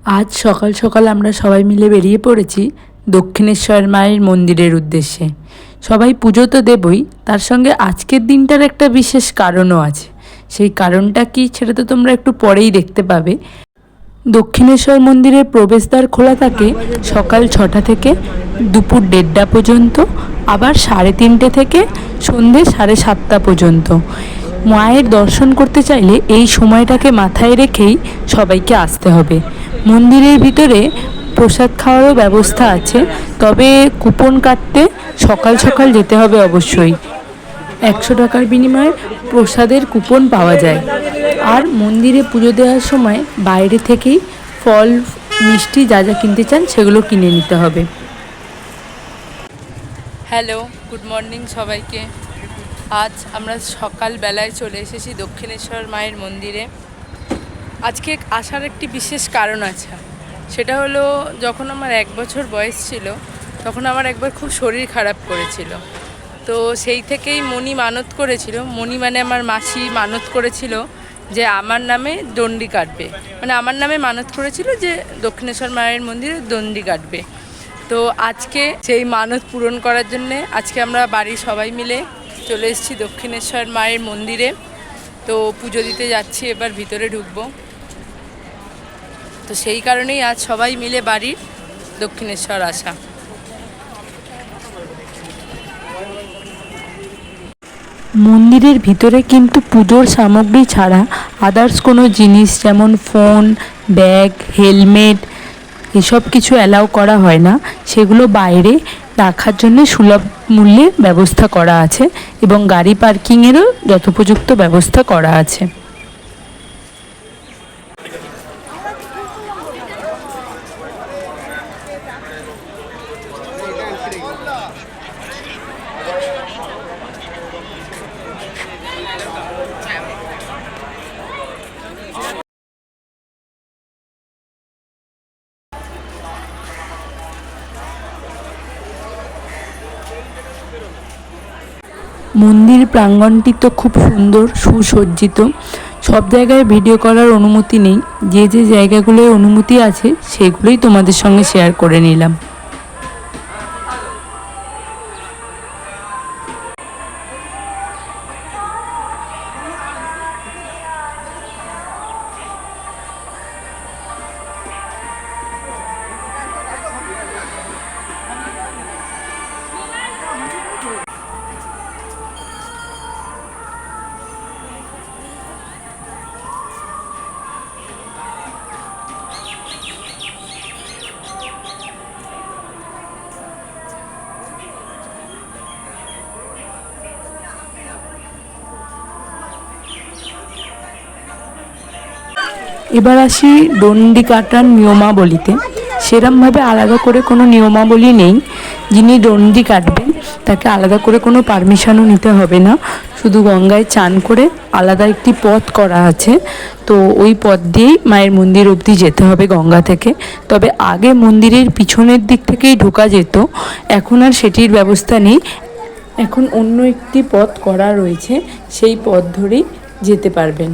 আজ সকাল সকাল আমরা সবাই মিলে বেরিয়ে পড়েছি দক্ষিণেশ্বর মায়ের মন্দিরের উদ্দেশ্যে। সবাই পুজো তো দেবই, তার সঙ্গে আজকের দিনটার একটা বিশেষ কারণও আছে। সেই কারণটা কি সেটা তো তোমরা একটু পরেই দেখতে পাবে। দক্ষিণেশ্বর মন্দিরের প্রবেশদ্বার খোলা থাকে সকাল 6টা থেকে দুপুর 1:30টা পর্যন্ত, আবার 3:30 থেকে সন্ধে 7:30 পর্যন্ত। মায়ের দর্শন করতে চাইলে এই সময়টাকে মাথায় রেখেই সবাইকে আসতে হবে। মন্দিরের ভিতরে প্রসাদ খাওয়ারও ব্যবস্থা আছে, তবে কুপন কাটতে সকাল সকাল যেতে হবে অবশ্যই। 100 টাকার বিনিময়ে প্রসাদের কুপন পাওয়া যায়। আর মন্দিরে পুজো দেওয়ার সময় বাইরে থেকেই ফল মিষ্টি যা যা কিনতে চান সেগুলো কিনে নিতে হবে। হ্যালো, গুড মর্নিং সবাইকে। আজ আমরা সকালবেলায় চলে এসেছি দক্ষিণেশ্বর মায়ের মন্দিরে। আজকে আসার একটি বিশেষ কারণ আছে, সেটা হলো যখন আমার 1 বছর বয়স ছিল তখন আমার একবার খুব শরীর খারাপ করেছিল। তো সেই থেকেই মণি মানত করেছিল, মণি মানে আমার মাসি মানত করেছিল যে আমার নামে দণ্ডি কাটবে, মানে আমার নামে মানত করেছিল যে দক্ষিণেশ্বর মায়ের মন্দিরে দণ্ডি কাটবে। তো আজকে সেই মানত পূরণ করার জন্যে আজকে আমরা বাড়ির সবাই মিলে চলে এসেছি দক্ষিণেশ্বর মায়ের মন্দিরে। তো পুজো দিতে যাচ্ছি, এবার ভিতরে ঢুকবো। তো সেই কারণেই আজ সবাই মিলে বাড়ির দক্ষিণেশ্বর আসা। মন্দিরের ভিতরে কিন্তু পুজোর সামগ্রী ছাড়া আদার্স কোনো জিনিস যেমন ফোন, ব্যাগ, হেলমেট এসব কিছু অ্যালাউ করা হয় না। সেগুলো বাইরে রাখার জন্য সুলভ মূল্যে ব্যবস্থা করা আছে এবং গাড়ি পার্কিংয়েরও যথোপযুক্ত ব্যবস্থা করা আছে। মন্দির প্রাঙ্গণটি তো খুব সুন্দর, সুসজ্জিত। সব জায়গায় ভিডিও করার অনুমতি নেই, যে যে জায়গাগুলোয় অনুমতি আছে সেগুলোই তোমাদের সঙ্গে শেয়ার করে নিলাম। এবার আসি দণ্ডি কাটার নিয়মাবলীতে। সেরমভাবে আলাদা করে কোনো নিয়মাবলী নেই। যিনি দণ্ডি কাটবেন তাকে আলাদা করে কোনো পারমিশনও নিতে হবে না। শুধু গঙ্গায় চান করে আলাদা একটি পথ করা আছে, তো ওই পথ দিয়েই মায়ের মন্দির অবধি যেতে হবে গঙ্গা থেকে। তবে আগে মন্দিরের পিছনের দিক থেকেই ঢোকা যেত, এখন আর সেটির ব্যবস্থা নেই। এখন অন্য একটি পথ করা রয়েছে, সেই পথ ধরেই যেতে পারবেন।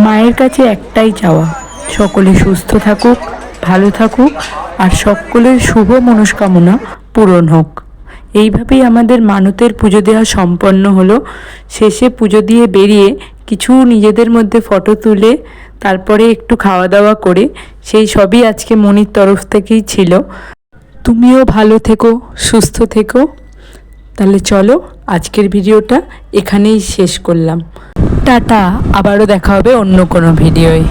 মায়ের কাছে একটাই চাওয়া, সকলে সুস্থ থাকুক, ভালো থাকুক আর সকলের শুভ মনস্কামনা পূরণ হোক। এইভাবেই আমাদের মানতের পুজো দেওয়া সম্পন্ন হলো। শেষে পুজো দিয়ে বেরিয়ে কিছু নিজেদের মধ্যে ফটো তুলে তারপরে একটু খাওয়া দাওয়া করে সেই সবই আজকে মনির তরফ থেকেই ছিল। তুমিও ভালো থেকো, সুস্থ থেকো। তাহলে চলো আজকের ভিডিওটা এখানেই শেষ করলাম। টাটা, আবারও দেখা হবে অন্য কোনো ভিডিওয়।